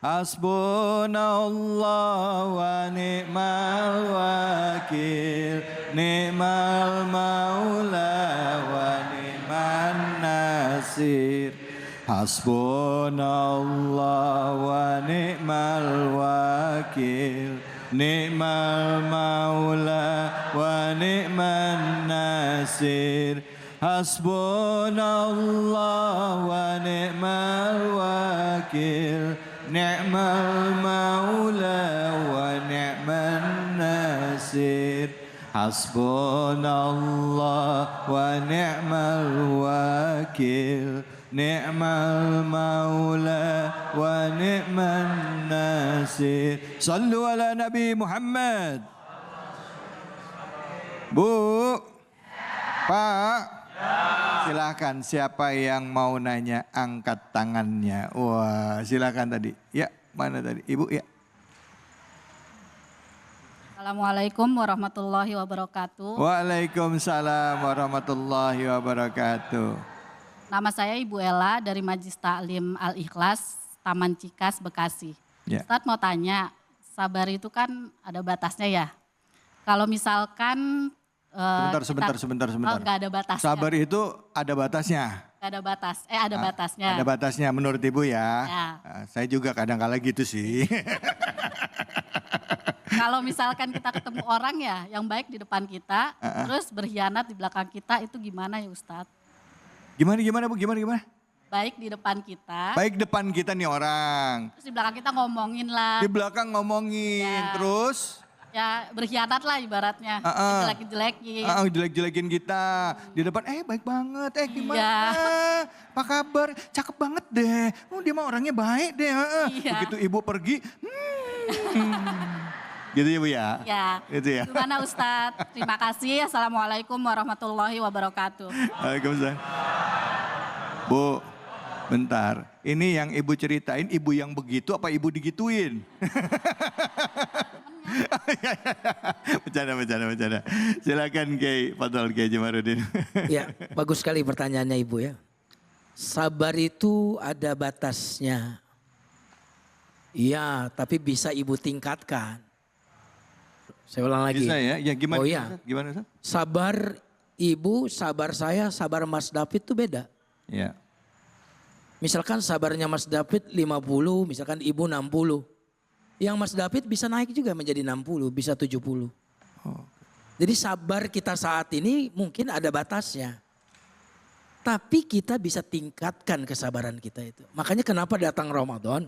Hasbunallah wa ni'mal wakil, ni'mal maula wa ni'man nasir. Hasbunallah wa ni'mal wakil, ni'mal maula wa ni'man nasir. Hasbunallah wa ni'mal wakil, ni'mal maula wa ni'man nasir. Hasbunallah wa ni'mal wakil, ni'mal maula wa ni'man nasir. Sallu ala Nabi Muhammad. Bu, Pak, silakan siapa yang mau nanya angkat tangannya. Wah, silakan tadi. Ya, mana tadi? Ibu ya. Assalamualaikum warahmatullahi wabarakatuh. Waalaikumsalam warahmatullahi wabarakatuh. Nama saya Ibu Ella dari Majlis Taklim Al-Ikhlas, Taman Cikas, Bekasi. Ya. Ustadz mau tanya, sabar itu kan ada batasnya ya. Kalau misalkan Sebentar. Oh, nggak ada batasnya. Sabar itu ada batasnya. Nggak ada batas. Ada batasnya. Ada batasnya menurut Ibu ya. Ya. Saya juga kadang-kala gitu sih. Kalau misalkan kita ketemu orang ya yang baik di depan kita, terus berkhianat di belakang kita, itu gimana ya Ustadz? Gimana Bu? Gimana? Baik di depan kita. Baik depan kita nih orang. Terus di belakang kita ngomongin lah. Di belakang ngomongin Ya. terus. Ya berkhianat lah ibaratnya. Jelek-jelekin. Jelek-jelekin kita. Di depan baik banget. Gimana? Iya. Apa kabar? Cakep banget deh. Oh dia mah orangnya baik deh. Iya. Begitu Ibu pergi. Gitu ya Bu ya? Ya. Gitu ya. Gimana Ustadz? Terima kasih. Assalamualaikum warahmatullahi wabarakatuh. Waalaikumsalam. Bu, bentar. Ini yang Ibu ceritain ibu yang begitu apa ibu digituin? Bercanda. Silakan Kiai Fadl Kiai Jamaluddin. Ya, bagus sekali pertanyaannya Ibu ya. Sabar itu ada batasnya. Iya, tapi bisa Ibu tingkatkan. Saya ulang lagi. Bisa ya? Ya gimana? Oh iya. Gimana Ustaz? Sabar Ibu, sabar saya, sabar Mas David itu beda. Ya. Misalkan sabarnya Mas David 50, misalkan Ibu 60. Yang Mas David bisa naik juga menjadi 60, bisa 70. Oh. Jadi sabar kita saat ini mungkin ada batasnya. Tapi kita bisa tingkatkan kesabaran kita itu. Makanya kenapa datang Ramadan?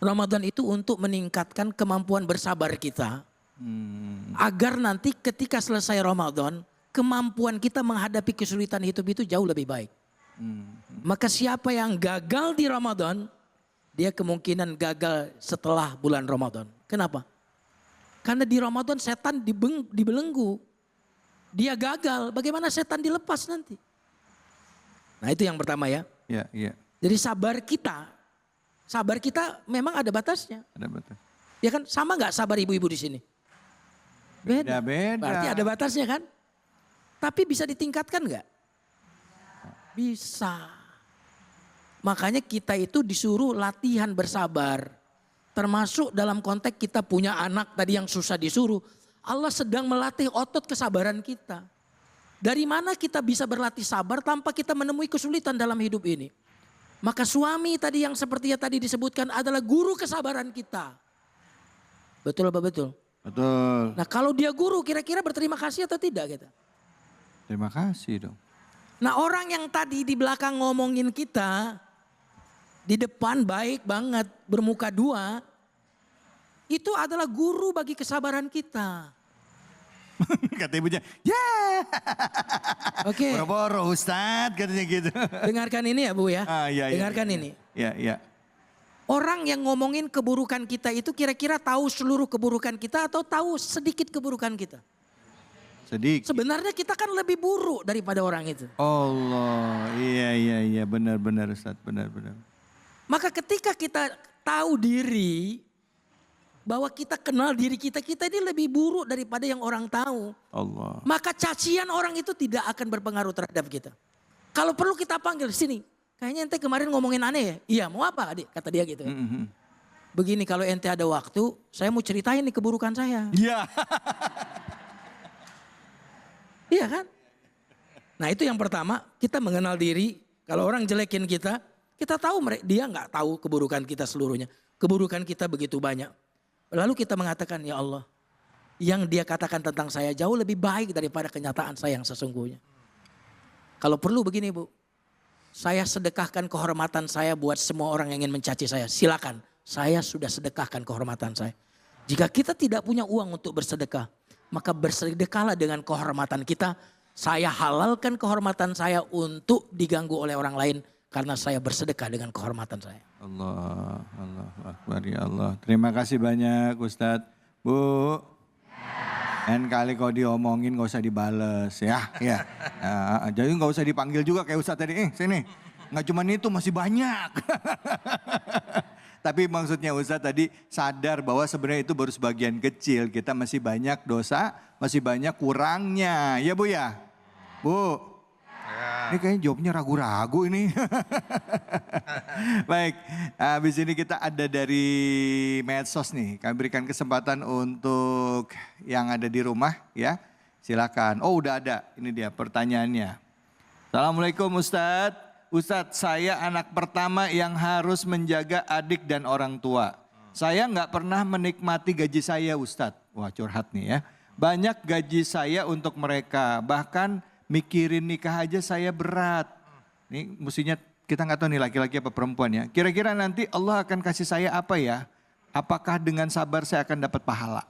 Ramadan itu untuk meningkatkan kemampuan bersabar kita. Agar nanti ketika selesai Ramadan, kemampuan kita menghadapi kesulitan hidup itu jauh lebih baik. Maka siapa yang gagal di Ramadan, dia kemungkinan gagal setelah bulan Ramadan. Kenapa? Karena di Ramadan setan dibelenggu. Dia gagal, bagaimana setan dilepas nanti? Nah itu yang pertama ya. Iya. Jadi sabar kita memang ada batasnya. Ada batas. Ya kan sama nggak sabar ibu-ibu di sini? Beda. Berarti ada batasnya kan? Tapi bisa ditingkatkan nggak? Bisa. Makanya kita itu disuruh latihan bersabar. Termasuk dalam konteks kita punya anak tadi yang susah disuruh. Allah sedang melatih otot kesabaran kita. Dari mana kita bisa berlatih sabar tanpa kita menemui kesulitan dalam hidup ini? Maka suami tadi yang sepertinya tadi disebutkan adalah guru kesabaran kita. Betul apa betul? Betul. Nah kalau dia guru kira-kira berterima kasih atau tidak kita? Terima kasih dong. Nah orang yang tadi di belakang ngomongin kita, di depan baik banget, bermuka dua, itu adalah guru bagi kesabaran kita. Kata ibunya, ya. Oke. Boro-boro Ustadz katanya gitu. Dengarkan ini ya Bu ya. Iya. Dengarkan ini. Iya. Orang yang ngomongin keburukan kita itu kira-kira tahu seluruh keburukan kita atau tahu sedikit keburukan kita? Sedikit. Sebenarnya kita kan lebih buruk daripada orang itu. Allah, iya, benar Ustaz, benar. Maka ketika kita tahu diri, bahwa kita kenal diri kita ini lebih buruk daripada yang orang tahu. Allah. Maka cacian orang itu tidak akan berpengaruh terhadap kita. Kalau perlu kita panggil sini, kayaknya ente kemarin ngomongin aneh ya? Iya mau apa adik? Kata dia gitu. Begini, kalau ente ada waktu, saya mau ceritain nih keburukan saya. Iya. Iya kan? Nah itu yang pertama, kita mengenal diri. Kalau orang jelekin kita tahu dia nggak tahu keburukan kita seluruhnya. Keburukan kita begitu banyak. Lalu kita mengatakan, ya Allah, yang dia katakan tentang saya jauh lebih baik daripada kenyataan saya yang sesungguhnya. Kalau perlu begini Bu, saya sedekahkan kehormatan saya buat semua orang yang ingin mencaci saya. Silakan, saya sudah sedekahkan kehormatan saya. Jika kita tidak punya uang untuk bersedekah, maka bersedekahlah dengan kehormatan kita. Saya halalkan kehormatan saya untuk diganggu oleh orang lain karena saya bersedekah dengan kehormatan saya. Allah Akbar ya Allah. Terima kasih banyak Ustadz. Bu. Dan kali kau diomongin gak usah dibales ya. Ya. Jadi gak usah dipanggil juga kayak Ustadz tadi. Sini. Gak cuma itu masih banyak. Tapi maksudnya Ustadz tadi sadar bahwa sebenarnya itu baru sebagian kecil. Kita masih banyak dosa, masih banyak kurangnya. Ya Bu ya? Bu. Ini kayaknya jawabnya ragu-ragu ini. Baik, habis ini kita ada dari medsos nih. Kami berikan kesempatan untuk yang ada di rumah ya. Silakan. Oh udah ada, ini dia pertanyaannya. Assalamualaikum Ustadz. Ustadz saya anak pertama yang harus menjaga adik dan orang tua. Saya nggak pernah menikmati gaji saya Ustadz. Wah curhat nih ya. Banyak gaji saya untuk mereka, bahkan mikirin nikah aja saya berat. Ini mestinya kita nggak tahu nih laki-laki apa perempuan ya. Kira-kira nanti Allah akan kasih saya apa ya? Apakah dengan sabar saya akan dapat pahala?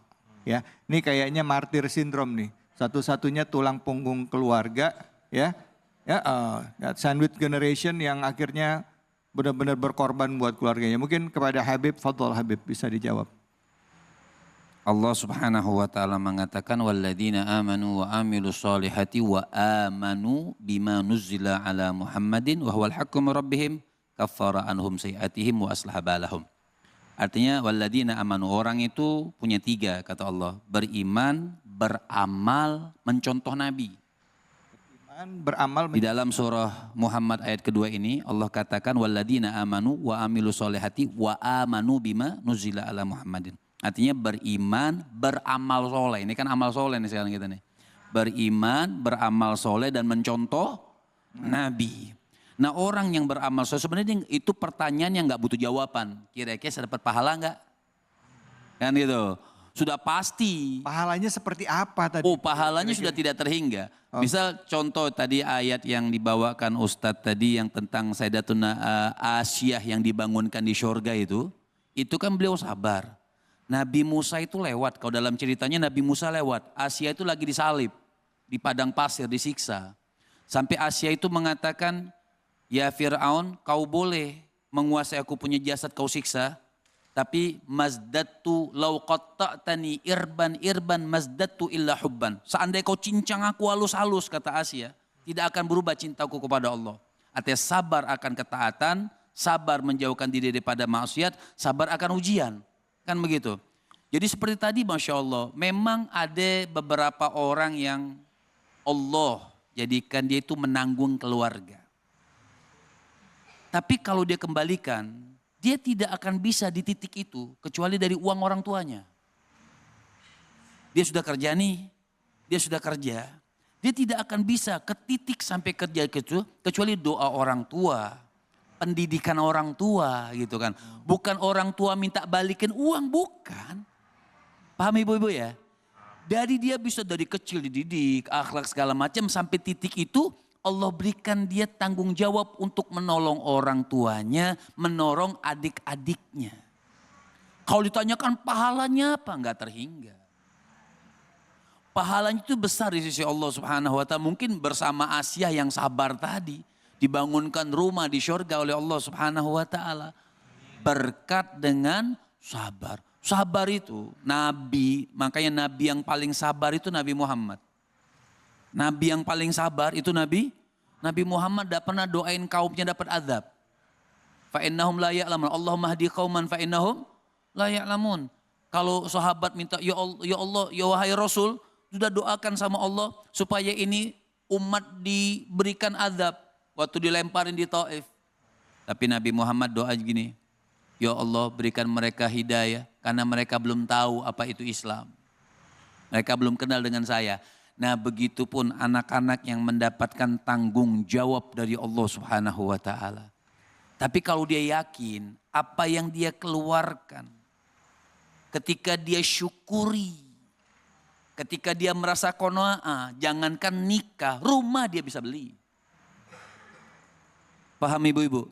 Ya, ini kayaknya martir sindrom nih. Satu-satunya tulang punggung keluarga ya. Sandwich generation yang akhirnya benar-benar berkorban buat keluarganya. Mungkin kepada Habib, Fadl Habib bisa dijawab. Allah Subhanahu wa taala mengatakan walladzina amanu wa amilus solihati wa amanu bima nuzzila ala Muhammadin wa huwal haqqu min rabbihim kaffara anhum sayiatihim wa aslaha balahum. Artinya walladzina amanu, orang itu punya tiga kata Allah, beriman, beramal, mencontoh Nabi. Beramal. Di dalam surah Muhammad ayat kedua ini Allah katakan walladzina amanu wa amilus solihati wa amanu bima nuzzila ala Muhammadin. Artinya beriman, beramal soleh. Ini kan amal soleh nih sekarang kita nih. Beriman, beramal soleh dan mencontoh Nabi. Nah orang yang beramal soleh sebenarnya itu pertanyaan yang gak butuh jawaban. Kira-kira saya dapat pahala gak? Kan gitu. Sudah pasti. Pahalanya seperti apa tadi? Oh pahalanya sudah tidak terhingga. Misal contoh tadi ayat yang dibawakan Ustadz tadi yang tentang Sayyidatuna Asyah yang dibangunkan di syurga itu kan beliau sabar. Nabi Musa itu lewat, kalau dalam ceritanya Nabi Musa lewat, Asia itu lagi disalib, di padang pasir disiksa. Sampai Asia itu mengatakan, ya Fir'aun kau boleh menguasai aku punya jasad kau siksa, tapi mazdatu lau qatta'tani irban mazdatu illa hubban. Seandainya kau cincang aku halus-halus kata Asia, tidak akan berubah cintaku kepada Allah. Artinya sabar akan ketaatan, sabar menjauhkan diri daripada maksiat, sabar akan ujian. Kan begitu. Jadi seperti tadi Masya Allah, memang ada beberapa orang yang Allah jadikan dia itu menanggung keluarga. Tapi kalau dia kembalikan, dia tidak akan bisa di titik itu kecuali dari uang orang tuanya. Dia sudah kerja nih, dia sudah kerja. Dia tidak akan bisa ke titik sampai kerja itu kecuali doa orang tua. Pendidikan orang tua gitu kan. Bukan orang tua minta balikin uang, bukan. Paham ibu-ibu ya? Dari dia bisa dari kecil dididik, akhlak segala macam sampai titik itu Allah berikan dia tanggung jawab untuk menolong orang tuanya, menolong adik-adiknya. Kalau ditanyakan pahalanya apa? Enggak terhingga. Pahalanya itu besar di sisi Allah Subhanahu wa taala. Mungkin bersama Asia yang sabar tadi. Dibangunkan rumah di syurga oleh Allah Subhanahu wa taala. Berkat dengan sabar. Sabar itu Nabi, makanya Nabi yang paling sabar itu Nabi Muhammad. Nabi yang paling sabar itu Nabi Muhammad tidak pernah doain kaumnya dapat azab. Fa innahum la ya'lamun. Allahumma hdi qauman fa innahum la ya'lamun. Kalau sahabat minta ya Allah, ya wahai Rasul, sudah doakan sama Allah supaya ini umat diberikan azab. Waktu dilemparin di Taif. Tapi Nabi Muhammad doa gini. Ya Allah berikan mereka hidayah karena mereka belum tahu apa itu Islam. Mereka belum kenal dengan saya. Nah begitupun anak-anak yang mendapatkan tanggung jawab dari Allah Subhanahu wa ta'ala. Tapi kalau dia yakin apa yang dia keluarkan, ketika dia syukuri, ketika dia merasa qanaah, jangankan nikah, rumah dia bisa beli. Paham ibu-ibu?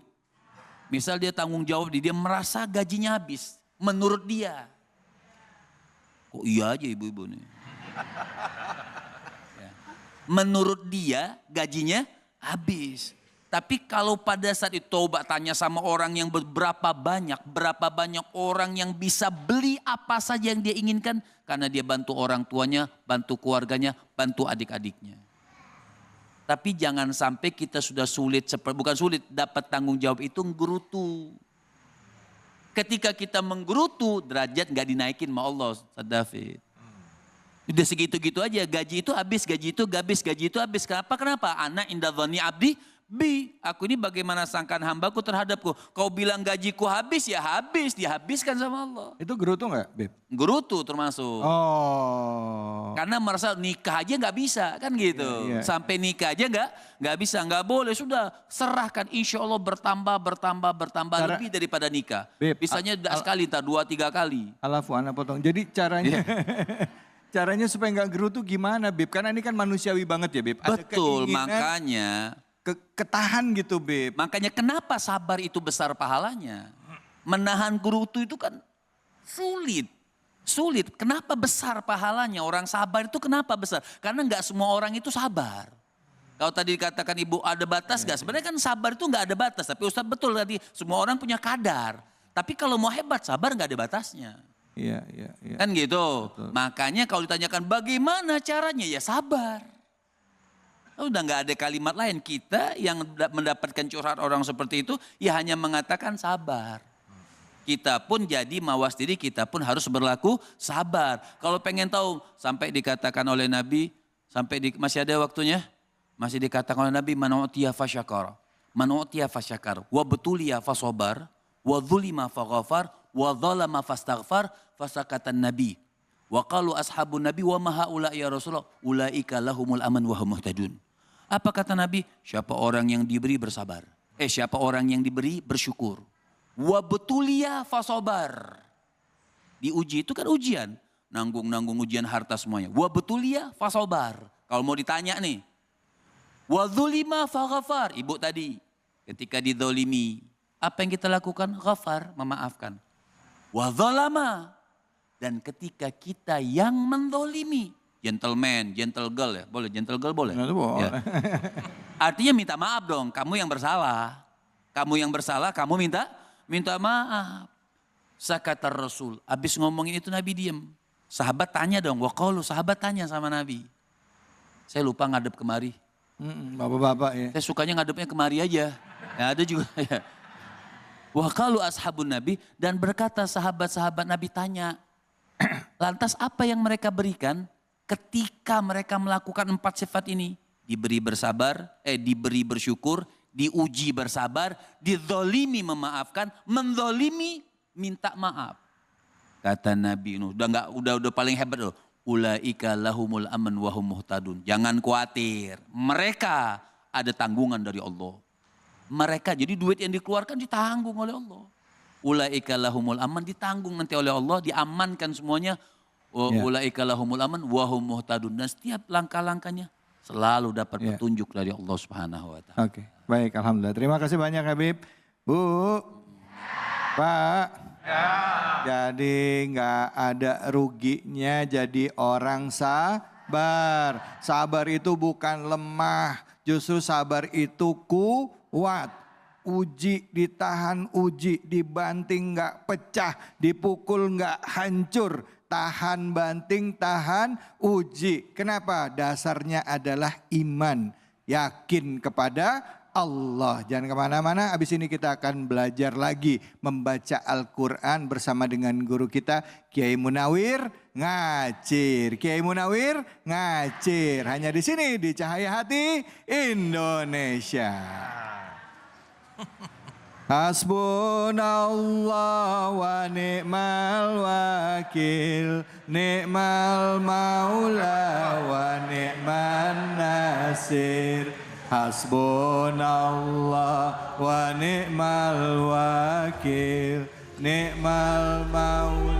Misal dia tanggung jawab, dia merasa gajinya habis. Menurut dia. Kok iya aja ibu-ibu nih. Ya. Menurut dia gajinya habis. Tapi kalau pada saat itu coba tanya sama orang yang berapa banyak orang yang bisa beli apa saja yang dia inginkan. Karena dia bantu orang tuanya, bantu keluarganya, bantu adik-adiknya. Tapi jangan sampai kita sudah bukan sulit, dapat tanggung jawab itu menggerutu. Ketika kita menggerutu, derajat gak dinaikin sama Allah, Ustaz David. Udah segitu-gitu aja, gaji itu habis, gaji itu habis. Kenapa? Ana inda dhani abdi bi. Aku ini bagaimana sangkaan hambaku terhadapku. Kau bilang gajiku habis, ya habis, dihabiskan sama Allah. Itu gerutu nggak, Beb? Gerutu termasuk. Oh. Karena merasa nikah aja nggak bisa kan gitu. Iya, iya. Sampai nikah aja nggak bisa, nggak boleh. Sudah serahkan, insya Allah bertambah lebih daripada nikah. Beb, Bisanya sekali, 2-3 kali. Alafu, anak potong. Jadi caranya, caranya supaya nggak gerutu gimana, Beb? Karena ini kan manusiawi banget ya, Beb. Ada Betul, keinginan, makanya. Ketahan gitu, Beb. Makanya kenapa sabar itu besar pahalanya? Menahan gerutu itu kan sulit. Kenapa besar pahalanya? Orang sabar itu kenapa besar? Karena nggak semua orang itu sabar. Kalau tadi dikatakan ibu ada batas nggak? Sebenarnya kan sabar itu nggak ada batas. Tapi Ustadz betul tadi, semua orang punya kadar. Tapi kalau mau hebat, sabar nggak ada batasnya. Iya. Kan gitu. Betul. Makanya kalau ditanyakan bagaimana caranya, ya sabar. Udah nggak ada kalimat lain. Kita yang mendapatkan curhat orang seperti itu, ya hanya mengatakan sabar. Kita pun jadi mawas diri, kita pun harus berlaku sabar. Kalau pengen tahu, sampai dikatakan oleh Nabi, masih ada waktunya? Masih dikatakan oleh Nabi, man u'tiya fasyakar, wa betuliya fasobar, wa dhulima faghafar, wa dhalama fastaghfar, fasakatan Nabi. Wa qalu ashabun Nabi wa ma haula ya Rasulullah, ulaika lahumul aman wa hum muhtadun. Apa kata Nabi? Siapa orang yang diberi bersabar. Siapa orang yang diberi bersyukur. Wa betulia fasobar. Diuji itu kan ujian. Nanggung ujian harta semuanya. Wa betulia fasobar. Kalau mau ditanya nih. Wa dhulima faghafar. Ibu tadi ketika didolimi. Apa yang kita lakukan? Ghafar, memaafkan. Wa dhalama. Dan ketika kita yang mendolimi. Gentleman, gentle girl ya, boleh gentle girl boleh? Boleh. Ya. Artinya minta maaf dong, kamu yang bersalah. Kamu minta maaf. Sakatar Rasul, habis ngomongin itu Nabi diem. Sahabat tanya dong, sahabat tanya sama Nabi. Saya lupa ngadep kemari. Bapak-bapak ya. Saya sukanya ngadepnya kemari aja. Ya, ada juga ya. Waqalu ashabun Nabi, dan berkata sahabat-sahabat Nabi tanya. Lantas apa yang mereka berikan? Ketika mereka melakukan 4 sifat ini. Diberi bersyukur, diuji bersabar, dizolimi memaafkan, menzolimi minta maaf. Kata Nabi Nuh, udah paling hebat loh. Ulaika lahumul aman wa hum muhtadun. Jangan khawatir, mereka ada tanggungan dari Allah. Mereka, jadi duit yang dikeluarkan ditanggung oleh Allah. Ulaika lahumul aman, ditanggung nanti oleh Allah, diamankan semuanya. Ulaika lahumul aman wa hum muhtadun. Dan setiap langkah-langkahnya selalu dapat petunjuk dari Allah Subhanahu wa taala. Oke, baik, alhamdulillah. Terima kasih banyak Habib. Bu, Pak. Jadi nggak ada ruginya jadi orang sabar. Sabar itu bukan lemah, justru sabar itu kuat. Uji ditahan, uji dibanting nggak pecah, dipukul nggak hancur. Tahan banting, tahan uji. Kenapa? Dasarnya adalah iman. Yakin kepada Allah. Jangan kemana-mana, habis ini kita akan belajar lagi membaca Al-Quran bersama dengan guru kita Kiai Munawir Ngacir. Kiai Munawir Ngacir. Hanya di sini di Cahaya Hati Indonesia. Hasbunallah wa ni'mal wakil, ni'mal maula wa ni'man nasir. Hasbunallah wa ni'mal wakil, ni'mal maula